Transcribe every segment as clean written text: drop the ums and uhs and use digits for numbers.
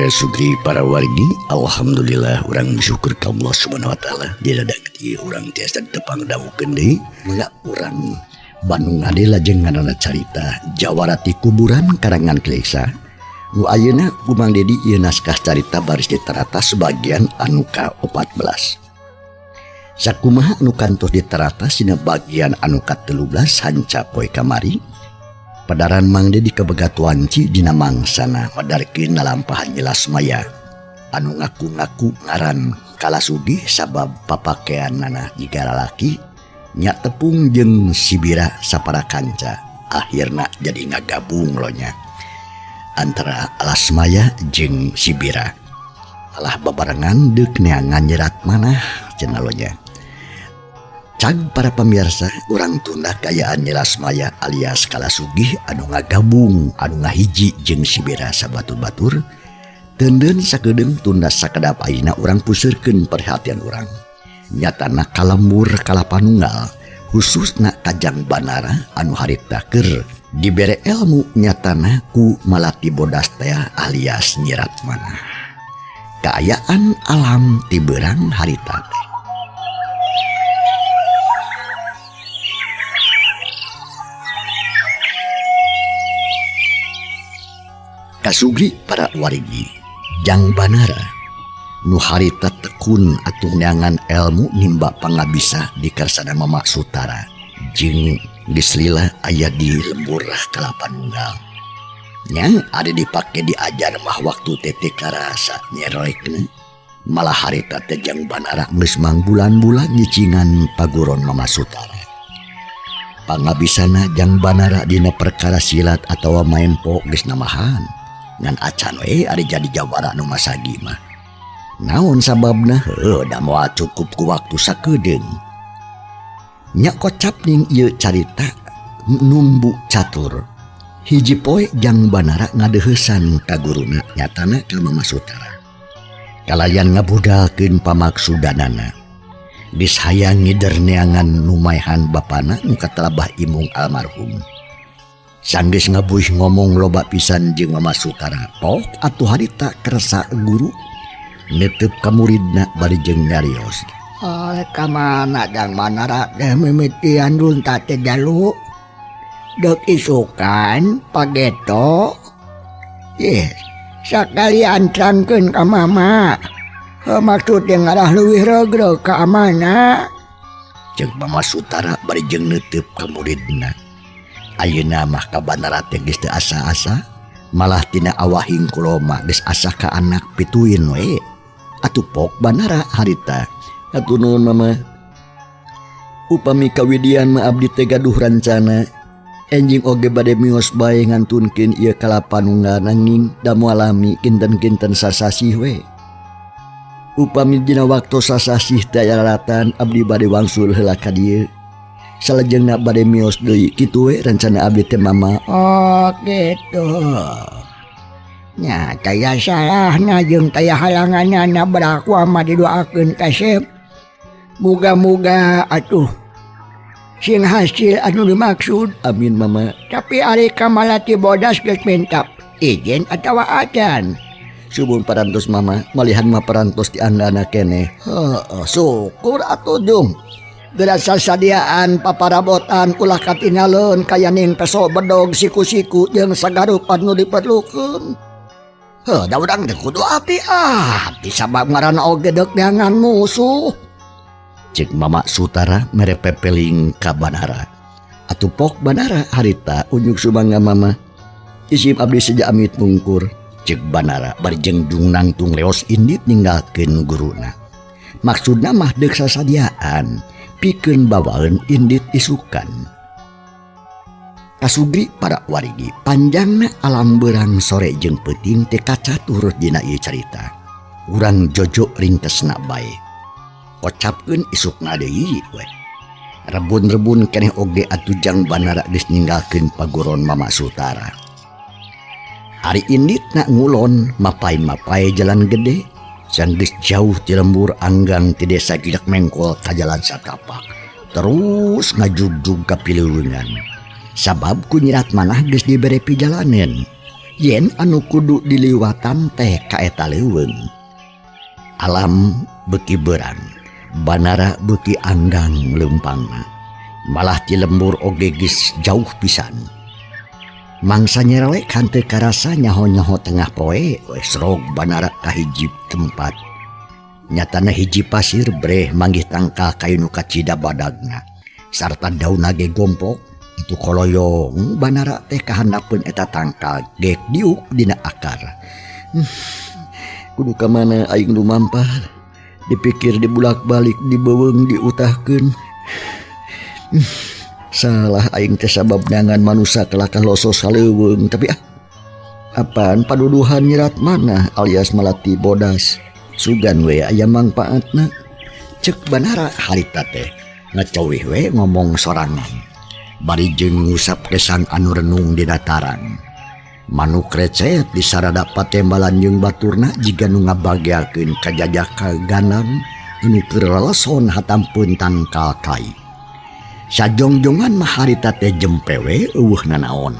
Sugri para wargi, alhamdulillah urang bersyukur ka Allah Subhanahu wa taala didadaki urang tiasa tepang dawukeun deui mangga urang Bandung ade lajeng ngaranna carita Jawarati Kuburan karangan Kleksa nu ayeuna ku Mang Dedi ieu naskah carita baris ditarata sebagian anu ka-14. Sakumaha anu kantos ditarata sina bagian anu ka-13 hanca poe kamari. Padaran Mang Dedi kebegatuan ci dina mangsana madarkeun nalampahan jelas maya anu ngaku-ngaku ngaran Kalasugih sabab papakeanana jiga lalaki nya tepung jeung sibira sapara kanca akhirna jadi ngagabung lonya antara Alasmaya jeung sibira alah babarengan deuk neangan nyerat manah cenah lonya. Cag para pemirsa urang tunda kayaan Lasmaya alias Kalasugih anu ngagabung anu ngahiji jeung sibira sabatur-batur teudeun sakedeung tunda sakedap ayeuna urang puseukeun perhatian urang nyatana kalembur kalapanunggal khususna Kajang Banara anu harita keur dibere ilmu nyatana ku Malati Bodas teh alias nyirat manah kaayaan alam ti beurang harita teh. Kasugri para warigi Jang Banara nu harita tekun atuh neangan ilmu nimba pangabisa di karsana Mama Sutara jeung geus lila aya di lembur kalapanunggal nya ada dipake diajar mah waktu tete karasa nyeroekna malah harita teh Jang Banara geus mangbulan-bulan nyicingan paguron Mama Sutara. Pangabisana Jang Banara dina perkara silat atawa main po geus namahan ngan acan we ari jadi jawara nu masagi mah naon sababna da moal cukup ku waktu sakedeung nya kocap ning ieu carita numbu catur hiji poe Jang Banara ngadeuheusan ka guruna nyatana ka Mama Sutara kalayan ngabudalkeun pamaksudanana geus hayang ngider neangan numaehan bapana nu katalabah imung almarhum. Sanggeus ngabuih ngomong loba pisan jeung Mama Sutara pok atuh harita kersa guru netep ka muridna bari jeung ngarios. Ka mana Jang Banara teh mimitian runta teh jalu deuk isukan pageto sakalian trangkeun ka Mama maksud yang ngarah leuwih regreg ka amana jeung Mama Sutara bari jeung netep ka muridna. Ayeuna mah ka Banara teh geus teu asa-asa malah tina awahing kuloma geus asa ka anak pituin we atuh pok Banara harita atuh nuhun Mama upami kawidian mah abdi teh gaduh rancana enjing oge bade mios bae ngantunkeun ieu kalapanunggal nanging da moalami kinten-kinten sasasih we upami dina waktu sasasih teh raratan abdi bade wangsul heula ka dieu salajengna bade mios deui kitu we rencana abdi teh Mama. Oh gitu nya taya salahna jeung taya halanganna baraku mah didoakeun kasep muga-muga atuh sing hasil anu dimaksud amin Mama. Tapi ari ka Malati Bodas geus mentap izin atawa acan subuh parantos Mama malihan mah parantos ti andana keneh. Syukur atuh Jung geus sasadiaan paparabotan ulah katingalun kayaning peso bedog siku-siku jeung sagarupan nu diperlukeun. Da urang teh kudu hati-hati sabab ngaranna oge deuk neangan musuh. Cek Mama Sutara mere pepeling ka Banara. Atuh pok Banara harita unjuk sumangga Mama. Isim abdi seja amit mungkur. Cek Banara bari jeung dung nangtung leos indit ninggalkeun guruna. Maksudna mah deuk sasadiaan pikeun bawaeun indit isukan. Kasugri para warigi panjangna alam berang sore jeung peuting teh kaca turut dina ieu carita. Urang jojo ringkesna bae. Kocapkeun isukna deui we. Rebun-rebun keneh oge atujang Banara geus ninggalkeun paguron Mama Sutara. Hari inditna ngulon mapai-mapai jalan gede. Can geus jauh ti lembur anggang ti desa Gidak Mengkol ka jalan satapak. Terus ngajug-jug ka pilulungan. Sabab ku nyirat manah geus dibere pijalanen. Yen anu kudu diliwatan teh ka eta leuweung. Alam beuki beurang, Banara beuki anggang leumpangna. Malah ti lembur oge geus jauh pisan. Mangsa nyerelek hanteu karasa nyaho-nyaho tengah poe esrog Banara ka hiji tempat. Nyatana hiji pasir breh manggih tangkal kayu nu kacida badagna. Sarta daunna ge gomplok. Itu koloyong Banara teh kahandapeun eta tangkal gek diuk dina akar. Kudu ka mana aing nu mampah? Dipikir dibulak-balik dibeuweung diutahkeun. Salah aing teh sabab nyangan manusia kelakah losos saleuweung tapi apaan paduduhan nyirat mana alias malati bodas. Sugan we aya mangpaatna. Ceuk Banara harita teh ngacowih we ngomong sorangan. Bari jeung ngusap kesan anu renung di dataran. Manuk recet disarada patembalan jeung baturna jiga nu ngabageakeun kajajaka ganang anu keur leleson hatampeun tangkal kai. Sajongjongan mah harita teh jempewe eueuhna naon.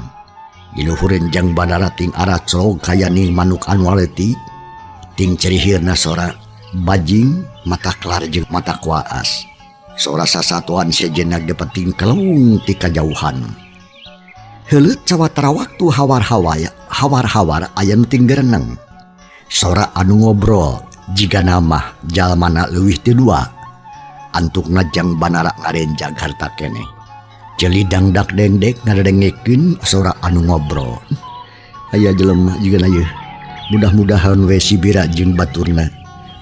Di luhureun jang Banara ting arat solog kayaning manuk anu leutik. Ting cirihirna sora bajing mata kelar jeung mata kuaas. Sora sasatuan sejenak dapeting kelung ti kajauhan. Heuleut sawatara waktu hawar-hawar aya nu ting gereneng. Sora anu ngobrol jiga nama jalmana leuwih ti dua. Antukna jang Banara ngarenjag harta keneh. Jelidang dak dengdek ngadengekeun sora anu ngobrol. Aya jelema jiga ieu. Mudah-mudahan we si Bira jeung baturna.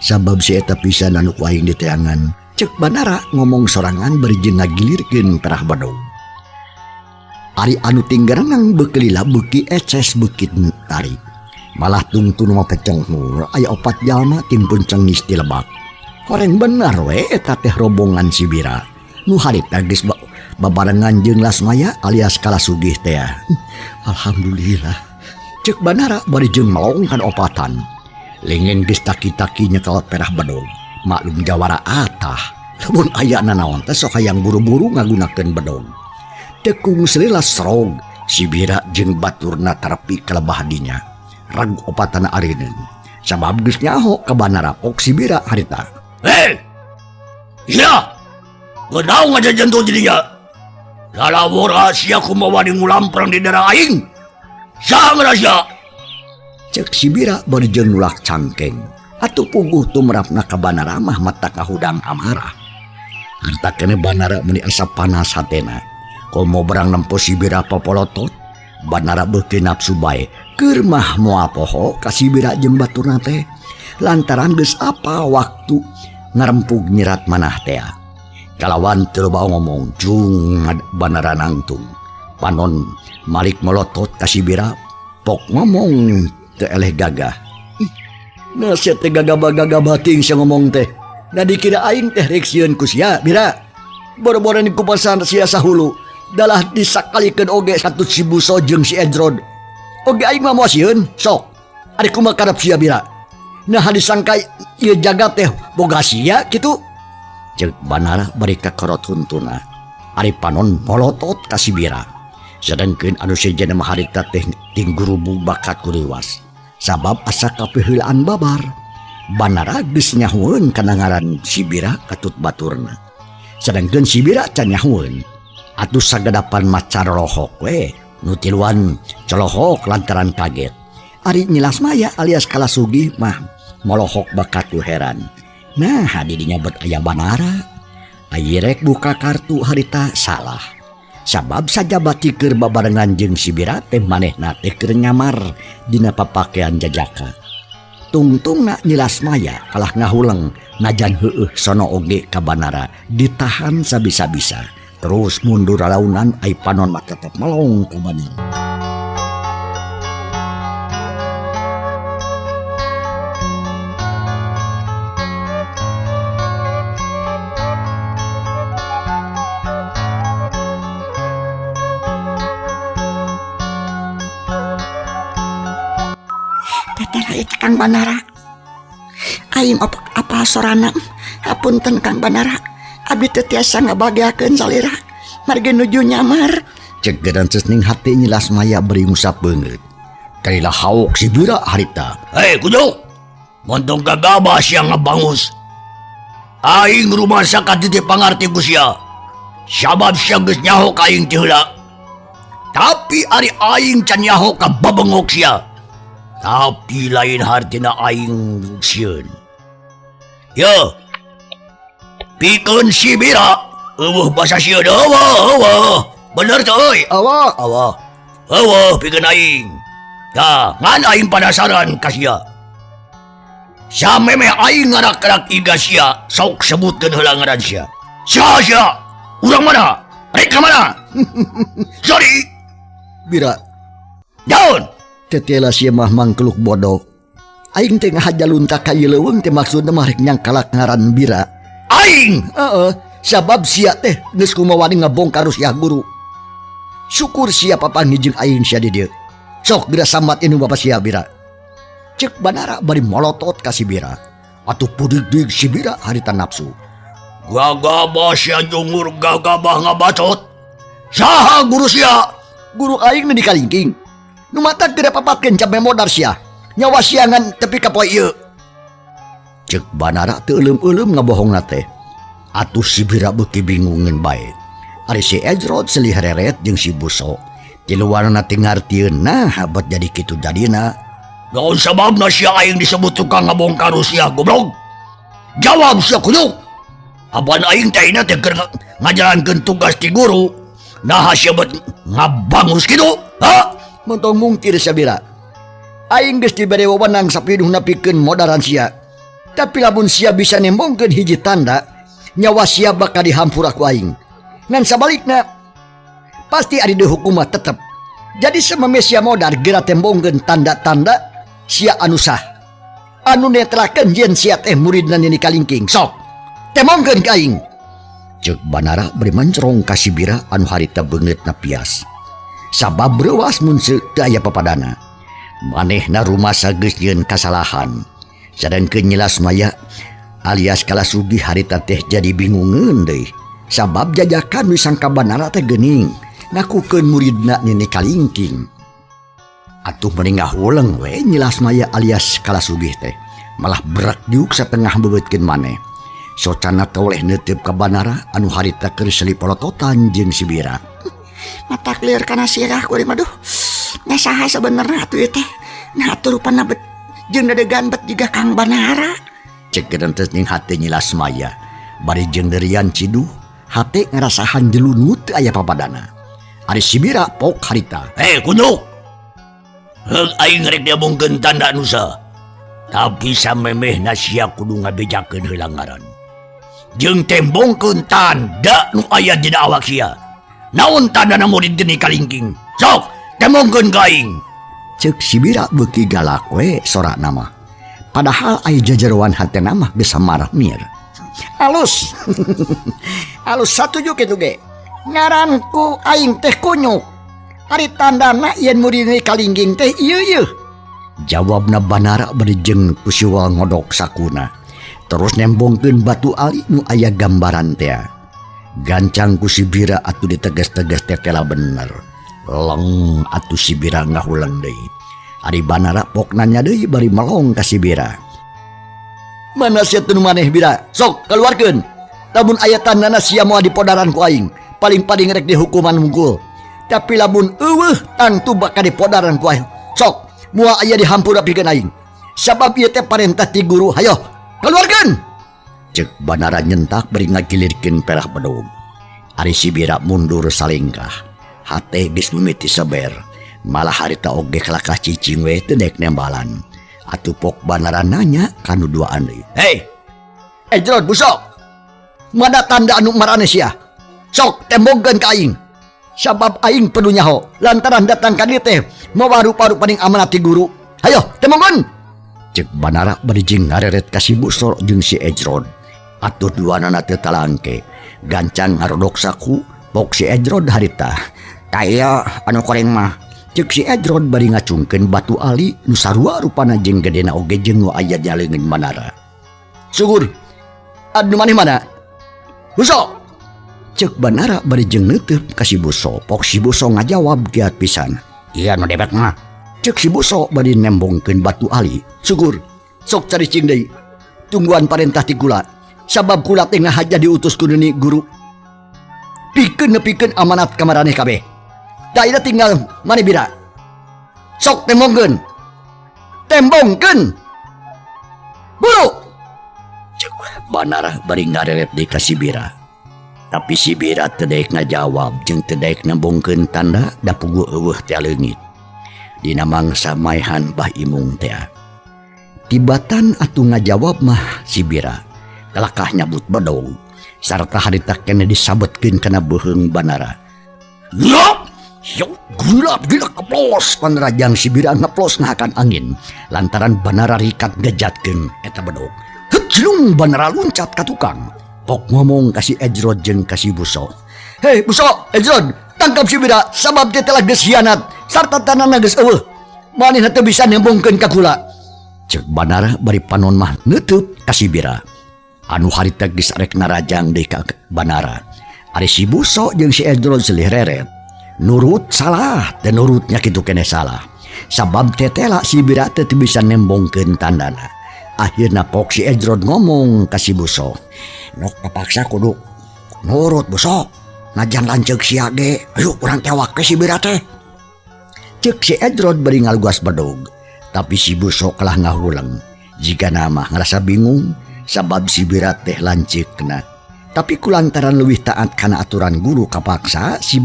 Sabab si eta pisan anu ku aing diteangan. Ceuk Banara ngomong sorangan bari jeung ngagilirkeun perah badog. Ari anu ting gereneng beukeulila beuki eces beukit tari. Malah tungtun mah pecenghur aya 4 jalma timpun cengis ti lebak. Horeng bener we eta teh rombongan si Bira. Nu harita geus babarengan jeung Lasmaya alias Kalasugih teh. Alhamdulillah. Ceuk Banara bari jeung melongkan opatan. Lengen geus taki-taki nyekel perah badog. Maklum jawara atah. Lamun aya nanaon teh sok hayang buru-buru ngagunakeun bedog. Tekung selila srog si Bira jeung baturna terepi kelebah dinya. Rag opatana areuneun. Sabab geus nyaho ka Banara pok si Bira harita. Iya. Gedaung aja jantung jadinya. Lalawo rahasia kumaha ngulamprang di daerah aing. Sang rahasia. Cek si Bira bari jeung nulak cangkeng. Atuh puguh tumrapna ka Banara mah mata kahudang amarah. Harta kene Banara meni asa panas hatena. Komo berang nempo si Bira popolotot. Banara beuki nafsu bae. Keur mah moal poho ka si Bira jeung baturna teh. Lantaran geus apa waktu ngarempug nyirat manah teh. Kalawan teu loba ngomong jung Banara nangtung. Panon malik melotot ka si Bira. Pok ngomong teu eleh gagah. Nah sia teh gagabah ting sia ngomong teh. Da dikira aing teh rek sieun ku sia Bira. Boro-boro ni kupasan sia sahulu. Dalah disakalikeun oge 100.000 so jeung si Edrod. Oge aing mah moal sieun sok. Ari kumaha karep sia Bira. Nah disangka ieu jagat teh boga sia kitu. Ceuk Banara bari kakorot huntuna. Ari panon molotot ka si Bira. Sedengkeun anu sejenna mah harita teh ting gurubu bakat kuriwas. Sabab asa kapeheulaan babar. Banara geus nyahueun kana ngaran si Bira katut baturna. Sedengkeun si Bira can nyahueun. Atuh sagadapan macar lohok we. Nu tiluan colohok lantaran kaget. Ari Lasmaya alias Kalasugih mah molohok bakat ku heran. Nah hadidinya bet aya Banara. Ayeurek buka kartu harita salah. Sabab saja bati keur babarengan jeung si Bira teh manehna teh keur nyamar dina papakean jajaka. Tungtungna Nyi Lasmaya kalah ngahuleng najan heueuh sono oge ka Banara ditahan sabisa-bisa Terus mundur ralaunan ai panon mah tetep melong ka Banara. Teteh Kang Banara. Aing apa sorana. Hapunten Kang Banara. Abdi teu tiasa ngabagiakeun salira. Margi nuju nyamar. Cek gerances ning hati nyilas maya beri ngusap beungeut. Kailah hauk si Bira harita. Hei kudu. Montong kagabah sia ngabangus. Aing rumah sakat teu pangarti ku sia. Sabab sia geus nyaho ka aing ti heula. Tapi ari aing can nyaho ka babengok sia. Tapi lain hartina aing sieun. Ya. Pikeun si Bira. Eueuh basa sieun eueuh. Bener teh euy. Awa. Eueuh pikeun aing. Ya, ngan aing penasaran ka sia. Sameme aing ngarak-ngarak iga sia, sok sebutkeun heula ngaran sia. Sia? Urang mana? Rek mana? Sorry. Bira. Daun. Tetela sia mah mangkeluk bodoh. Aing teh ngahajalunta ka ieu leuweung teh maksudna mah rek nyangkalak ngaran Bira. Aing. Sabab sia teh geus kumawani ngabongkar sia guru. Syukur sia papanggih jeung aing sia di dieu. Sok Bira sambat inu Bapak sia Bira. Cek Banara bari molotot ka si Bira. Atuh pudig-dig si Bira harita nafsu. Gagabah sia jungur gagabah ngabacot. Saha guru sia? Guru aing nu di Kalingking. Nu mata geura papatkeun cap memodar sia. Nyawa sia ngan tepi ka poe ieu. Cek Banara teu euleum-euleum ngabohongna teh. Atuh si Bira beuki bingungeun bae. Ari si Ejrod selih hereret jeung si Buso. Ti luarna teh ngartieun nah habat jadi kitu jadina. Naon sababna sia aing disebut tukang ngabongkar sia goblok? Jawab sia kudu. Aban aing teh teh keur ngajalankeun tugas ti guru. Nah sia bet ngabangus kitu? Ha? Montong mungkir sia Bira. Aing geus dibere wewenang sapiduhna pikeun modaran sia. Tapi lamun sia bisa nembongkeun hiji tanda, nyawa sia bakal dihampura ku aing. Ngan sabalikna pasti ari deui hukum mah tetep. Jadi sameme sia modar geura tembongkeun tanda-tanda sia anu sah. Anu netrakeun yen sia teh muridna Nini Kalingking. Sok tembongkeun ka aing. Ceuk Banara beri mancrong ka si Bira anu harita beungeutna pias. Sabab reuwas mun teu aya papadana. Manehna rumasa geus nyieun kasalahan. Sadengkeun nyilas maya alias Kalasugi harita teh jadi bingungeun deui. Sabab jajakan wisangka Banara teh geuning ngakukeun muridna Nini Kalingking. Atuh meninggah uleng we nyilas maya alias Kalasugi teh malah berak diuk satengah beubeutkeun maneh. Socana toleh neuteup ka Banara anu harita keur selipolototan jeung si Bira. Mata clear kana sirah kuring maduh. Nya saha sabenerna atuh ieu teh? Nah atuh rupana bet jeung dadegan bet jiga Kang Banara. Cek geuntes ning hate nyilas maya. Bari jeung derian ciduh, hate ngarasahan jelunut teu aya papadana. Ari si Bira pok harita. Hei kunyuk. Heug aing rek diabungkeun tanda nusa. Tapi samemehna sia kudu ngabejakeun heula ngaran. Jeung tembongkeun tanda nu aya dina awak sia. Naon tandana murid Nini Kalingking? Sok tembongkeun ka aing. Ceuk si Bira beuki galak we sorana mah. Padahal aya jajarowan hatena mah geus samarah mir. Halus. Halus satuju kitu ge. Ngaranku aing teh kunyuk. Ari tandana yen murid Nini Kalingking teh ieu. Jawabna Banara bari jeung kusiwa ngodok sakuna. Terus nembongkeun batu ali nu aya gambaran teh. Gancang ku si Bira atuh diteges-teges teh tela bener. Leng atuh si Bira ngahulang deui. Ari Banara pok nanya deui bari melong ka si Bira. Mana sia teu maneh Bira? Sok keluarkeun. Lamun aya tandana sia moal dipodaran ku aing, paling-paling rek dihukuman mungkul. Tapi lamun eueuh tangtu bakal dipodaran ku aing. Sok moal aya dihampura pikeun aing. Sabab ieu teh parentah ti guru. Hayo keluarkeun. Ceuk Banara nyentak beri ngagilirkeun perah bedog. Ari si Bira mundur salingkah. Hate geus mimiti seber. Malah harita oge kelakah cicing we teu dek nembalan. Atuh pok Banara nanya kanu duaan deui. Hei. Ejrod busok. Mana tanda anu marane sia? Sok tembongkeun ka aing. Sabab aing pedu nyaho lantaran datang ka dieu teh mawaru-paru paning amanat ti guru. Hayo tembongkeun. Cek Banara bari jeung ngareret ka si Buso jeung si Ejrod. Atuh duanana teu talangke. Gancang ngarodok saku pok si Ejrod harita. Kaya anu koreng mah. Cek si Ejrod bari ngacungkeun batu ali nu sarua rupana jeung gedena oge jeung nu aya di leungeun Banara. Sugur. Adu maneh mana? Buso. Cek Banara bari jeung neuteub ka si Buso. Pok si Buso ngajawab giat pisan. Iya nu debet mah. Cek si Buso bari nembongkeun batu ali. Sugur. Sok caricing deui. Tungguan parentah ti kula. Sabab kula teh ngahaja diutus ku nini guru. Pikeun nepikeun amanat ka maraneh kabeh. Daida tinggal maneh bira. Sok tembongkeun. Tembongkeun. Buru. Cek Banara bari ngareret deui ka si Bira. Tapi si Bira teu daek ngajawab jeung teu daek nembongkeun tanda da puguh eueuh ti leungit. Dina mangsa maehan Bah Imung teh. Tibatan atuh ngajawab mah si Bira. Kelakah nyabut bedog. Sarta harita kene disabetkeun kana beuheung Banara. Yup! Yo gulap gila keplos panrajang si Bira ngeplos ngahakan angin lantaran Banara rikat gejatkeun eta bedog. Heclung Banara luncat ka tukang. Pok ngomong kasih Ejrod jeung kasih Buso. Hei Buso, Ejrod, tangkap si Bira sabab dia telah geus hianat sarta tanana geus eueuh. Manehna teu bisa nembongkeun ka kula. Cek Banara bari panon mah neuteub kasih Bira. Anu harita geus arek narajang deui ka Banara. Ari si Buso jeung si Ejrod silih reret. Nurut salah dan nurutnya kitu kene salah. Sabab tetela si Bira teu bisa nembongkeun tandana. Akhirna pok si Ejrod ngomong ka si Buso. Nok kapaksa kudu nurut Buso. Najan lanceuk sia ge. Ayo urang tewak ke si Bira teh. Cek si Ejrod bari ngalugas bedog. Tapi si Buso kalah ngahulang. Jika nama ngerasa bingung sabab si Bira teh lanceukna. Tapi kulantaran leuwih taat kana aturan guru kapaksa si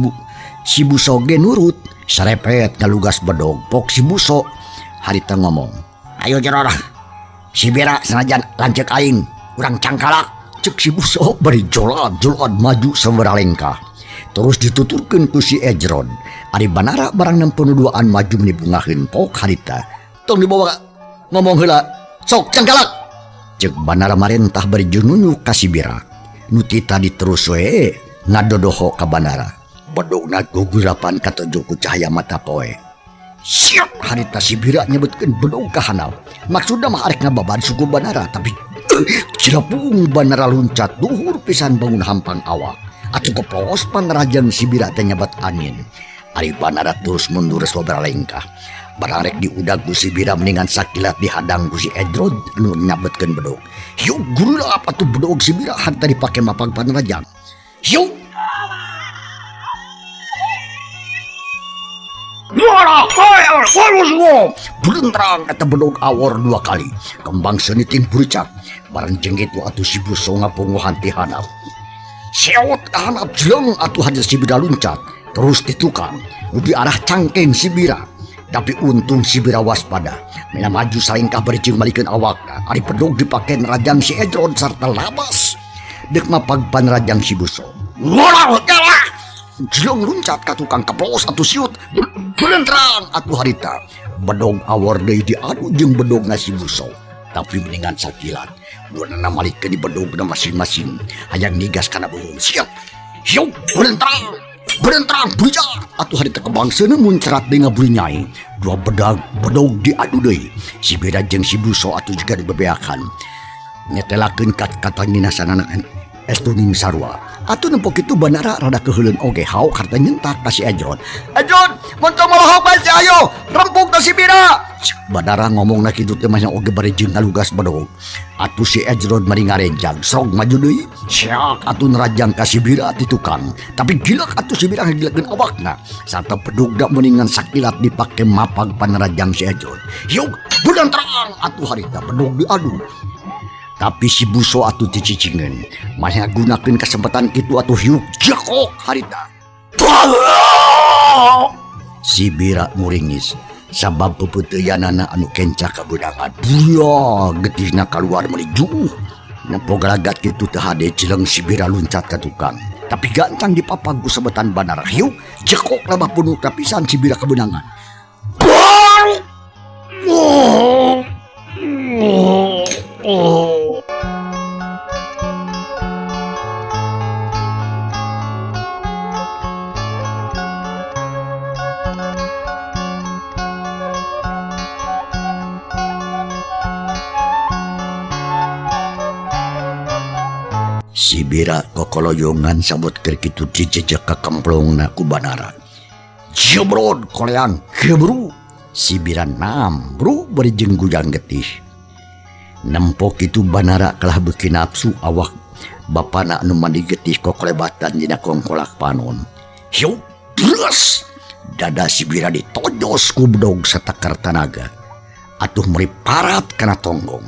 Buso ge nurut. Sarepet ngalugas bedog. Pok si Buso harita ngomong. Ayo Jerora. Si Bira sanajan lanceuk aing urang cangkalak. Cek si Buso bari jolad maju saweralengkah. Terus dituturkeun ku si Ejrod. Ari Banara barang nempenuduaan maju menibungaheun pok harita. Tong dibawa ngomong heula. Sok cangkalak. Cek Banara marentah bari jununyu ka si Bira. Nu ti tadi terus we ngadodoho ka Banara. Bedogna gugurapan katujuh ku cahaya mata poe. Siap harita si Bira nyebutkeun bedog ka handap. Maksudna mah arek ngababan suku Banara tapi cilapung Banara luncat duhur pisan bangun hampang awak. Atuh keplos panrajang si Bira teh nyabat angin. Ari Banara terus mundur sabaralengkah. Barang rek diudag ku si Bira mendingan sakilat dihadang ku si Ejrod nu nyabetkeun bedog. Yuk gulap atuh bedog si Bira harta dipake mapang panrajang. Yuk. Belentrang eta bedog awor 2 kali. Kembang seniting burcak. Barang jenggit atuh si Buso ngapunguhan ti handap. Seot ka handap jeung atuh hadir si Bira luncat. Terus ditukang nu di arah cangkeng si Bira. Tapi untung si Bira waspada. Mena maju salingkah bari jeung malikeun awakna. Ari bedog dipake nerajang si Ejrod sarta labas. Deuk mapag panrajang si Buso. Ngolah kalah. Jeung luncat ka tukang keplos atuh siut. Belentrang atuh harita. Bedog awor deui diadu jeung bedogna si Buso. Tapi mendingan sakilat. Duanana malikeun di bedogna masing-masing. Hayang nigas kana beuheung. Siap. Yuk belentrang buja. Atuh harita kebangseuna muncrat deui ngaburi nyai. 2 bedog diadu deui. Si Bira jeung si Buso atuh juga dibebeakan. Netelakeun kat-katangina sanana estuning sarua. Atuh nempo kitu Banara rada keheuleun oge hauk harta nyentak ka si Ejrod. Ejrod, montong malahok bae si ayo, rempuk ka si Bira. Banara ngomongna kitu teh mah oge bari jeung ngalugas bedog. Atuh si Ejrod mari ngarenjang, srog maju deui. Syak atuh nerajang ka si Bira ti tukang. Tapi gilak atuh si Bira ngagilakeun awakna. Sarta bedogna mendingan sakilat dipake mapag panerajang si Ejrod. Yuk, bulan terang atuh harita bedog diadu. Tapi si Buso atuh dicicingeun. Manya gunakeun kesempatan kitu atuh yuk jakok harita. Si Bira muringis sabab pepeuteyanana anu kenca kabedangan. Buya getihna kaluar meuli juh. Nempo galagat kitu teu hade cileng si Bira luncat ka tukang. Tapi gantang dipapag ku sebetan Banara. Hiu, jekok labah penuh kapisan Sibira kebenangan. Sibira kokoloyongan sabut kerkitu dijejak ke kemplong na ku Banara. Jebrod koleang kebru. Sibira nam bro berijeng gujang getih. Nempok itu Banara kalah beki nafsu awak bapana anu mandi getih kokolebatan dina kongkolak panon. Hiu terus dada Sibira ditojos ku bedog satakar tanaga. Atuh meri parat kana tonggong.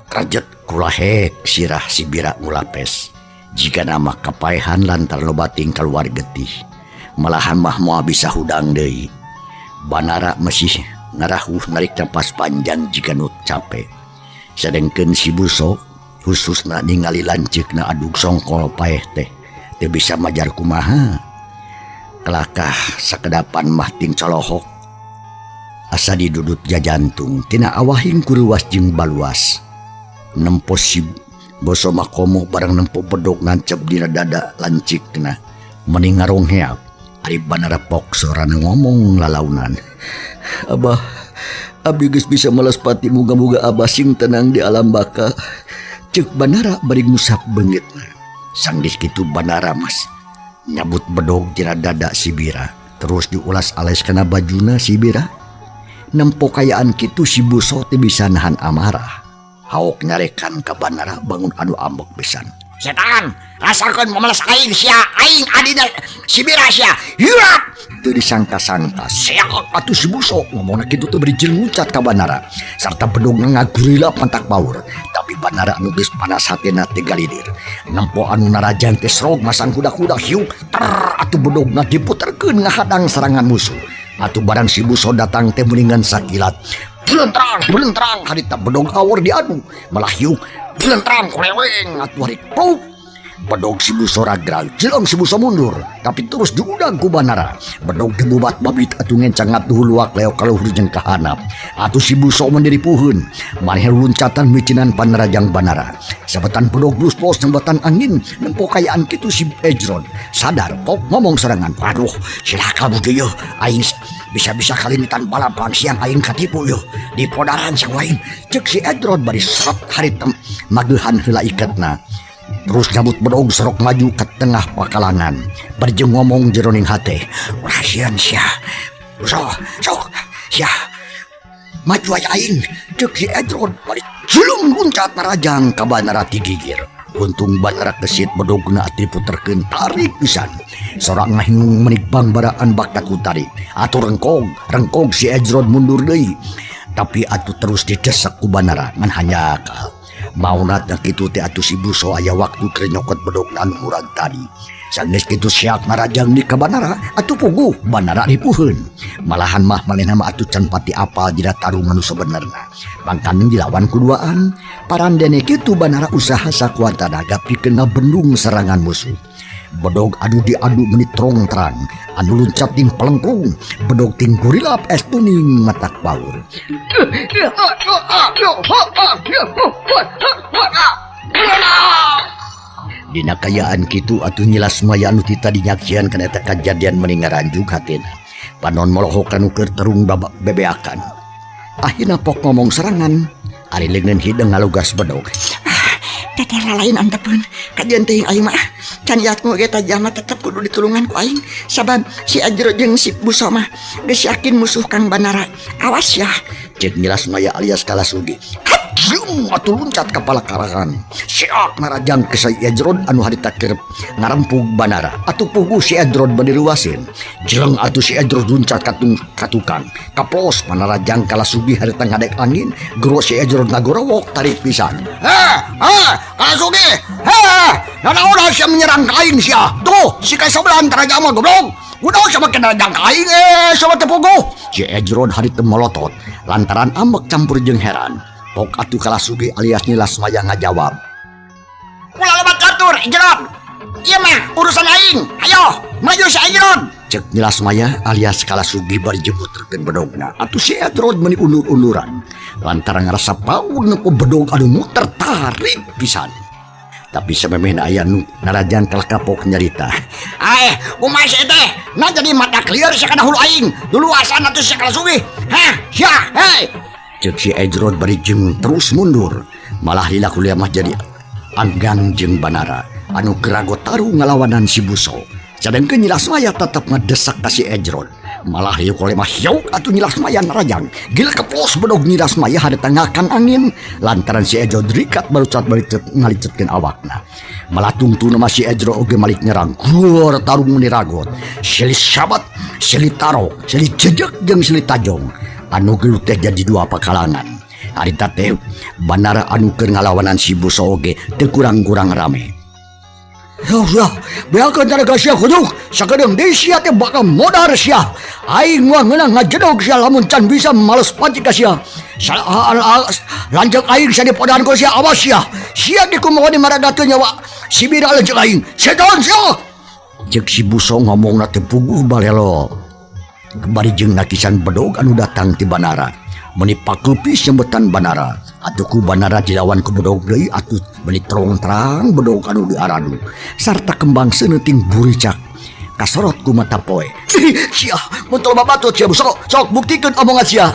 Krajet kulahek sirah Sibira ngulapes. Jika nama kapaehan lantar lobating keluar getih. Malahan mah moal bisa hudang deui. Banara masih ngarahuh narik napas panjang jika nut capek. Sedengkeun si Buso khususna ningali lanceukna adug songkol paeh teh teu bisa majar kumaha. Kelakah sakedapan mah ting colohok. Asa didudut jajantung tina awahing kuruwas jeung baluas. Nempos si Boso makomo barang nempo bedog nancep dina dada lancikna mending ngarong heap. Ari Banara pok sorana ngomong lalaunan. Abah, abdi geus bisa malespati muga-muga abah sing tenang di alam baka. Ceuk Banara bari ngusap beungitna. Sanggeus kitu Banara mas nyabut bedog dina dada Sibira terus diulas ales kana bajuna Sibira. Nempo kayaan kitu si Buso teu bisa nahan amarah. Haok nyarekan ka Banara bangun anu ambek pisan. Setan, rasakeun memeles aing sia, aing adina Sibira sia. Hirap teu disangka-sangka. Seak atuh si Buso ngomongna kitu teh beri jeluncat ka Banara sarta bedog ngagurila pantak baur. Tapi Banara anu geus panas hatena teh galidir. Nempo anu narajang teh srog masang kuda-kuda hiu ter atuh bedogna diputerkeun ngahadang serangan musuh. Atuh barang si Buso datang teh meuningan sakilat. Belentrang harita bedog awor diadu malah hiu belentrang koleweng atuh hari puk bedog si Buso ragrag jelong si Buso mundur tapi terus diudag ku Banara. Bedog dibubat babit atuh ngencang atuh luak leo kaluhur jeung kahanap. Atuh si Buso mendiri puheun maneh luncatan micinan panerajang Banara. Sabetan bedog bluspos nembatan angin nempo kayaan kitu si Ejron sadar pok ngomong serangan. Waduh silaka budi yeuh aing bisa-bisa kalimitan balapan siang aing katipu yeuh di podaran sang lain. Ceuk si Ejron bari srot haritem mageuhan heula iketna. Terus nyabut bedog serok maju ke tengah pakalangan. Berjeng ngomong jeroning hate. Rahasian sia. Sok sia. Maju aya aing. Ceuk si Ejron bari julung luncat narajang ka Banara ti gigir. Untung Banara kesit bedogna ati puterkeun tarik pisan. Sorang ngahingung menikbang baraan bakat utarik. Atuh rengkog si Ejron mundur deui. Tapi atuh terus didesak ku Banara ngan hanyakal. Maunat na kitu teh atuh si Buso aya waktu keur nyokot bedogna anu murag tadi. Sanggeus kitu siak narajang di ka Banara atuh puguh Banara dipuheun. Malahan mah manehna mah atuh can pati apal dina tarung anu sabenerna. Mangkana dilawan kuduaan. Parandene kitu Banara usaha sakuat tenaga pikeun ngabendung serangan musuh. Bedog adu diadu menit terang anu luncat ting pelengkung bedog ting gurilap es tuning matak baur. Dina kayaan kitu atuh nyilas maya anu tita dinyaksian kana eta kajadian meuning ngaranjug hatena. Panon molohok anu keur terung bebeakan. Akhirna pok ngomong serangan ari leungeun hideung ngalugas bedog. Teteh lalain antepeun kajian teh aing mah can yatmu ge tajama tetep kudu ditulungan ku aing sabab si Ajro jeung si Buso mah geus yakin musuh Kang Banara. Awas ya cek nyilas maya alias Kalasugi. Jung atuh luncat ka palakarangan. Siak narajang ke si Ejron anu harita keur ngarempug Banara. Atuh puguh si Ejron bade ruasin. Jeleng atuh si Ejron luncat ka tukang. Kapos panarajang Kalasugi harita ngadek angin. Gero si Ejron ngagorowok tarik pisan. Kalasugi. Nanaon sia menyerang ka aing sia. Tuh si ka sabelah taraja mah goblok. Udah sama kena jang ka aing sama teu puguh. Si Ejron harita melotot lantaran ambek campur jeung heran. Pok atuh Kalasugi alias nyilas maya ngajawab. Ulah lebat katur, Ejron. Iya mah urusan aing. Ayo, maju si Ajrod. Cek Nilas Maya alias Kalasugi bari jemput terken bedogna. Atuh si Edrod meni undur-unduran. Lantaran ngerasa paun nepo bedog anu muter tarik pisan. Tapi samemehna aya nu narajan kalah kapok nyarita. Kumaha si teh? Nah jadi mata clear sia kana hulu aing. Dulu asana tuh si Kalasugi. Hah, sia, hei. Cek si Edrod bari jeung terus mundur. Malah lila kuliah mah jadi anggang jeung Banara anu geragot taruh ngalawanan si Buso. Sedangkan Nilas Maya tetap ngedesak ka si Edrod. Malah yuk oleh mah yauk atuh Nilas Maya narajang. Gila keplos bedog Nilas Maya hade tangakan angin lantaran si Edrod rikat barucat balicet ngalicetkeun awakna. Malah tungtuna mah si Edrod oge malik nyerang. Gor tarung niragot. Sili sabat, sili tarok, sili jejek jeung sili tajong. Anu gelut teh jadi dua pakalangan. Harita teh Banara anu keur ngalawanan si Buso oge teu kurang-kurang rame. Ya, biarkan taraga sia kuduk sakedeng deui sia teh bakal modar sia. Aing mah ngeunang ngajedog sia lamun can bisa males panci ka sia. Lanjut aing sia dipodahan ku sia awas sia. Sia dikumaha di maradakeun nyawa. Sibira lanjut aing. Setan sia. Cek si Buso ngomongna teh puguh balelo. Kembali jeung nakisan bedog anu datang ti Banara. Meni pakupis nyembetan Banara. Atuh ku Banara dilawan ku bedog deui atuh meni terang-terang bedog anu diaradu sarta kembang seueuting buricak kasorot ku mata poe. Sia mun teu babatut sia Buso sok buktikeun omongan sia.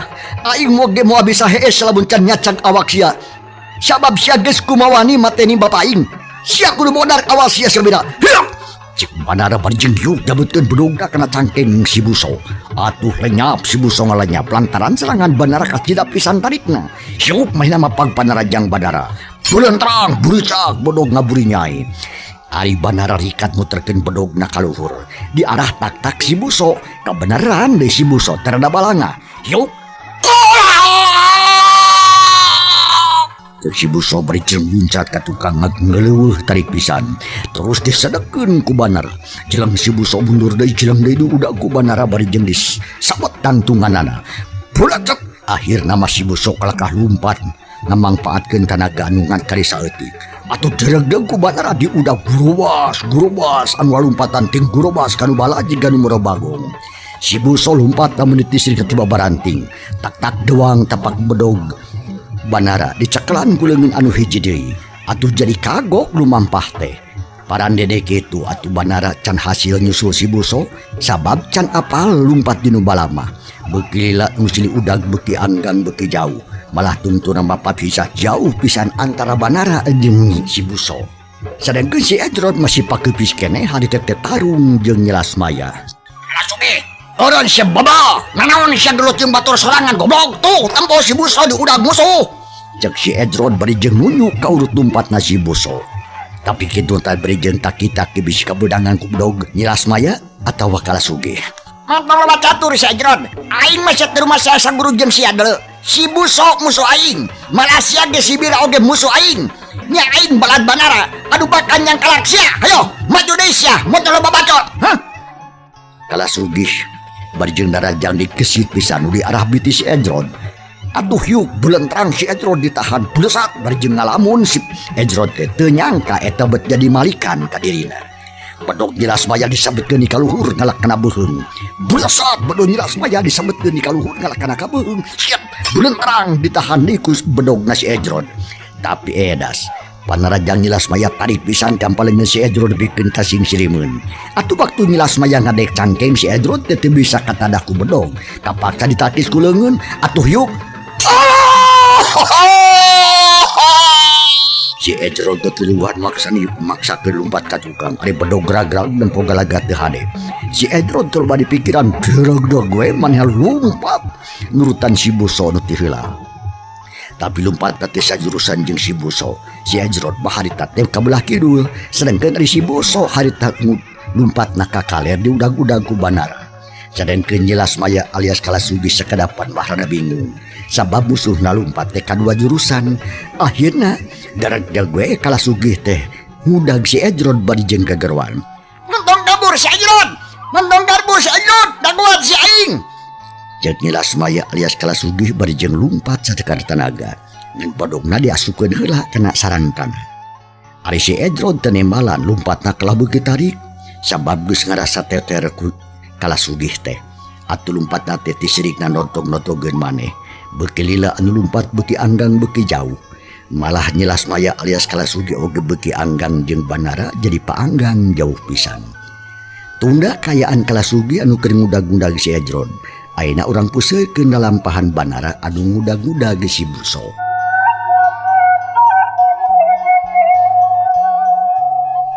Aing moge moal bisa hees lamun can nyacak awak sia. Sabab sia geus kumawani mateni bapa aing. Sia kudu modar awal sia sabira. Cik Banara bari jeung hiuk jabutkeun bedogna kana cangkeng si Buso. Atuh lenyap si Buso ngalenyap lantaran serangan Banara kacida pisan tarikna. Hiuk mahina mapag panarajang Banara. Bulan terang buricak bedog ngaburi nyai. Ari Banara rikat muterkeun bedogna ka luhur. Di arah tak-tak si Buso, kabeneran deui si Buso terada balanga. Hiuk. Si Buso bari luncat ka tukang ngeleuweuh tarik pisan. Terus disedekeun ku Banara. Jelang si Buso mundur deui jelang deui udah ku Banara bari jeung disabetan tunganana. Bulat akhirna mah si Buso kalakah lumpat ngamangpaatkeun tanaga anu ngantari saeutik. Atuh dereg-dereg ku Banara di udah gurubas anu lompatan ting gurubas kanu balaji kanu merobagong. Si Buso lompat ka meniti sri ketiba baranting. Tak-tak doang tapak bedog Banara diceklan ku leungeun anu hiji deui. Atuh jadi kagok lumampah teh. Parandede kitu atuh Banara can hasil nyusul si Buso sabab can apal lumpat dinu balama. Beuki lila nu silih udag beuki anggang beuki jauh. Malah tuntuna mapa pisah jauh pisan antara Banara jeung si Buso. Sedangkeun si Edrod masih pakeupis keneh hari teh tarung jeung Nilas Maya. Kalasugi, orang sia baba. Nanaon sia gelut jeung batur sorangan goblok tuh tempo si Buso di udag musuh. Cek si Edrod bari jeung nunjuk ka urut lumpatna si Buso. Tapi kitu teh bari jeung taki-taki bisi kabedangan ku bedog Nilas Maya atawa Kalasugi. Montong loba catur si Ajrod. Aing mah di rumah saya guru jeung sia deuleu. Si Buso musuh aing. Malah sia ge si Bira oge musuh aing. Nya aing balad Banara. Adu bakan yang kalak sia. Hayo, maju deui sia. Montong loba bacot. Hah? Kalasugi bari jeung darajang dikesit pisan di arah biti si Edrod. Atuh hiuk bulan terang si Edrod ditahan blesat bari jeung ngalamun si Edrod teh teu nyangka eta bet jadi malikan ka dirina. Bedog Nilas Maya disabetkeun di kaluhur ngalakana beuheung. Blesat bedog Nilas Maya disabetkeun di kaluhur ngalakana ka beuheung. Siap bulan terang ditahan di kus bedogna si Edrod. Tapi edas panarajang Nilas Maya tarik pisan kampaleungeun si Edrod bikeun tasing sirimeun. Atuh waktu Nilas Maya ngadek cangkeng si Edrod teh teu bisa katadah ku bedog. Kapaksa ditakis ku leungeun atuh hiuk. Si Edrod keturuan maksa kelumpat ka tukang. Ari bedog gerag-gerag dan pogalaga teu hade. Si Edrod teu badi pikiran dereg-dereg we maneh lumpat nurutan si Buso nu ti heula. Tapi lumpat teh sajurusan jeung si Buso. Si Edrod mah harita teh ka belah kidul, sedengkeun ari si Buso harita lumpatna ka kaler di udag-udag ku Banara. Sedengkeun Nilas Maya alias Kalasugi sakadapan mah rada bingung. Sabab musuhna lumpat teh kadua jurusan. Akhirna dareg-dareg we Kalasugi teh ngudag si Edrod bari jeung gagerwan. Montong kabur si Ajrod. Montong kabur si Ajrod. Daguat si aing. Cek Nilas Maya alias Kalasugi bari jeung lumpat satekar tanaga. Ngan podogna diasukeun heula kana sarantana. Ari si Edron tenembalan lumpatna kelah beuki tarik sabab geus ngarasa teter ku kala sugih teh. Atuh lumpatna teh tisirikna nontog-nontogeun maneh. Beuki lila anu lumpat beuki anggang beuki jauh. Malah nyelas maya alias kala sugih oge beuki anggang jeung Banara jadi paanggang jauh pisan. Tunda kayaan kala sugih anu keur ngudag-ngudag si Edron. Ayeuna urang puseukeun lalampahan Banara anu ngudag-ngudag si Buso.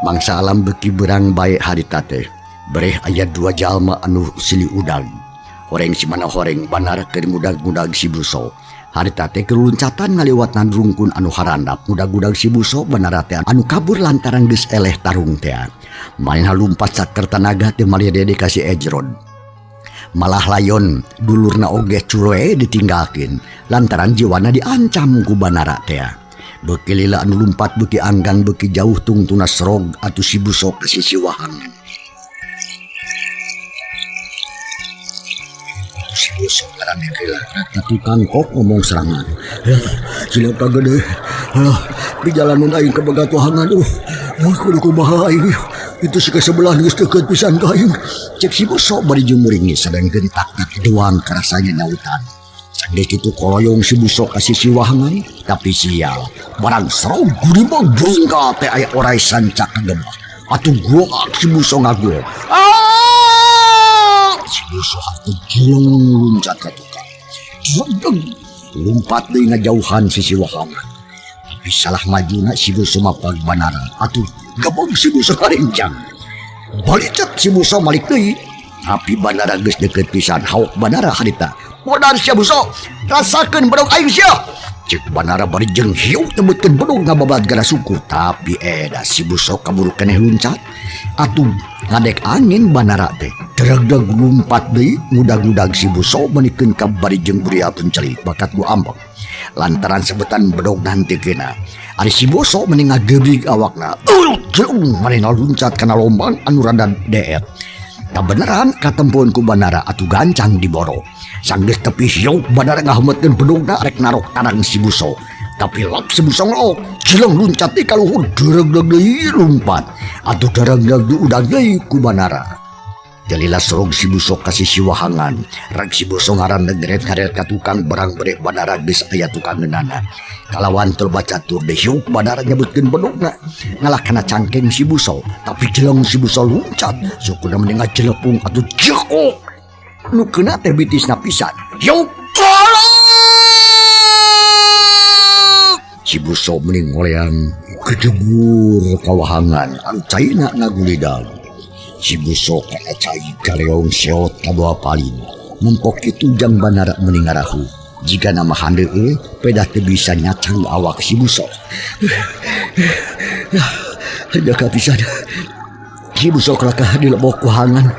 Mangsa alam beuki berang bae harita teh. Bereh aya 2 jalma anu silih udag. Horeng si mana horeng Banara keur ngudag-ngudag si Buso. Harita teh keur luncatan ngaliwatan rungkun anu harandap ngudag-ngudag si Buso. Banara teh anu kabur lantaran geus eleh tarung teh. Manehna lumpat saker tanaga teh maridede ka si Edron. Malah layon dulurna oge curoe ditinggalkeun lantaran jiwana diancam ku Banara teh. Beuki lila anu lumpat beuki anggang beuki jauh tungtuna serog atuh si Buso ka sisiwahangan. Si Buso ngarane keula rata tukang kok ngomong serangan. Sila kagede. Di jalanan aing ka bagatuhangan kudu kumaha aing. Itu si kesebelah geus deukeut pisan ka aing. Cek si Buso bari jumuringi sadang gentak-tak doang karasanya nyautan. Sanggeus kitu koloyong si Buso ka sisiwahangan tapi sial. Barang serog gurima bringka teh aya orai sancak kagebah. Atuh goak si Buso ngagul. Si Buso atuh jeleng luncat ka tukang. Jedeg lumpat deui ngajauhan sisiwahangan. Tapi salah majuna si Buso mapag Banara. Atuh gabung si Buso karencang. Balicet si Buso malik deui. Tapi Banara geus deukeut pisan. Hauk Banara harita. Modar sia Buso, rasakeun bedog aing sia. Cek Banara bari jeung hiu tebutkeun bedog ngababat gara suku. Tapi eda si Buso kaburu keneh luncat. Atuh ngadek angin Banara teh. Dereg-deg lumpat deui ngudag-ngudag si Buso menikeun ka bari jeung buriakeun celik bakat gua ambek. Lantaran sebutan bedog nanti kena. Ari si Buso mending ngagebrig awakna. Manehna luncat kana lombang anu rada deet. Kabeneran katempuan ku Banara atuh gancang diboro. Sanggeus tepi hiu Banara ngaheumetkeun bedogna rek narok tarang si Buso. Tapi lap si Buso ngelok jeleng luncat di kaluhur dereg-deg deui lumpat. Atuh dereg-deg diudag deui ku Banara. Jalila serog si Buso ka sisiwahangan. Rek si Buso ngarandeg-ngaret ka tukang barang bereh Banara geus aya tukangeunana. Kalawan teu bacatur deui hiu Banara nyebutkeun bedogna. Ngalah kana cangkeng si Buso. Tapi jeleng si Buso luncat. Sukuna mending ngajelepung atuh jekok. Nu keuna teh bitisna pisan. Hiu kolot! Si Buso mending ngoleang kejebur kawahangan anu caina ngagulidag. Si Buso kana cai kareong seot kadua palin. Mempok kitu jang Banara mending ngarahu. Jika nama handeueuh pedah teu bisa nyacang awak si Buso. Jaga pisan. Si Buso kelakah dilebok kuhangan.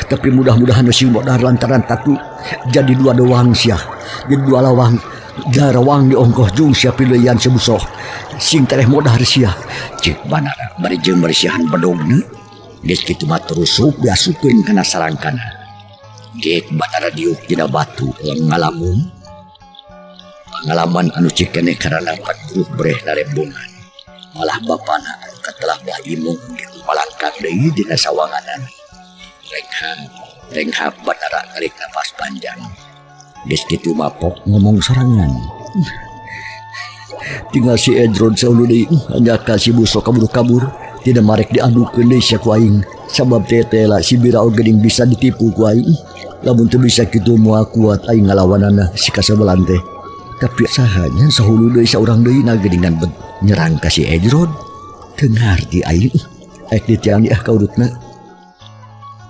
Tapi mudah-mudahan si modar lantaran tatu jadi 2 doang sia. Jadi 2 lawang. Jarawang diongkoh jung sia pilihan si Buso. Sing tereh modar sia. Cek Banara bari jeung bersihan bedogna. Geus kitu mah terusuk diasukeun kana sarangkana. Gek Banara diuk dina batu ngalamun. Pangalaman anu cik keneh karana panguruh bereh narembungan. Malah bapana anu katelah belah imung malangkang deui dina sawanganan. Renghap Banara narik napas panjang. Geus kitu mapok ngomong sarangan. Tinggal si Edron saulu deui hanya ka si Buso kabur-kabur. Tidak marek diadukeun deui sia ku aing. Sabab tetela si Bira oge bisa ditipu ku aing. Lamun teu bisa kitu moal kuat aing ngalawanana si kasabelan teh. Tapi sahanya sahulu deui saurang deui nageningan nyerang ka si Edron. Teu ngarti aing. Ek ditiang diah kaurutna.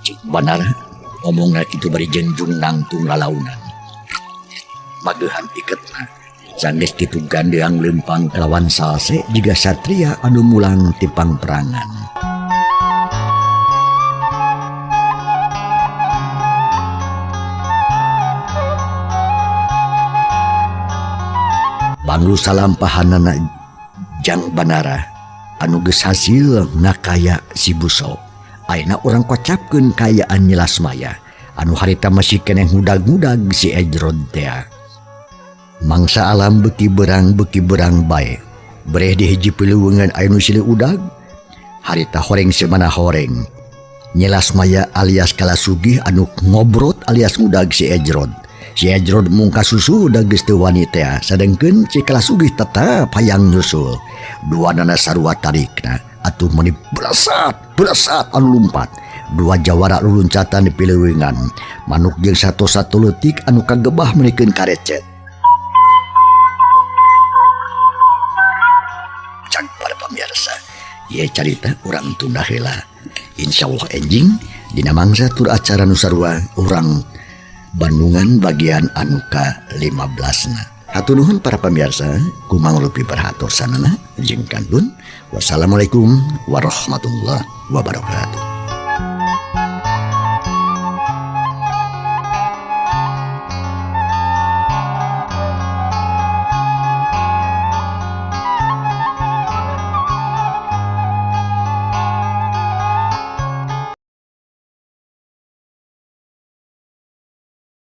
Cik Banara ngomongna kitu bari jengjung nangtung lalaunan. Mageuhan tiketna. Sanggeus kitu gandeang lempang kelawan salse jiga satria anu mulang tipang perangan. Banglu salampahanana jang Banara anu geus hasil ngakaya si Buso. Ayeuna urang kocapkeun kayaan nyelas maya anu harita masih keneh ngudag-ngudag si Edron teh. Mangsa alam beuki berang bae. Breh di hiji piluwengan aya nu silih udag. Harita horeng semana horeng. Nyelas maya alias Kalasugih anu ngobrot alias ngudag si Ejrod. Si Ejrod mungka susu udag geus teu wani teh, sadengkeun si Kalasugih tetap hayang nyusul. Duanana sarua tarikna, atuh meuni beresat anu lumpat. Dua jawara luluncatan di pilewengan. Manuk jeung satu leutik anu kagebah meunikeun karecet. Can para pamirsa, ieu carita urang tunda heula. Insyaallah enjing dina mangsa tur acara nu sarua urang Bandungan bagian anu ka-15 na. Hatur nuhun para pamirsa, kumangrupi perhatosanana jeung kantun. Wassalamualaikum warahmatullahi wabarakatuh.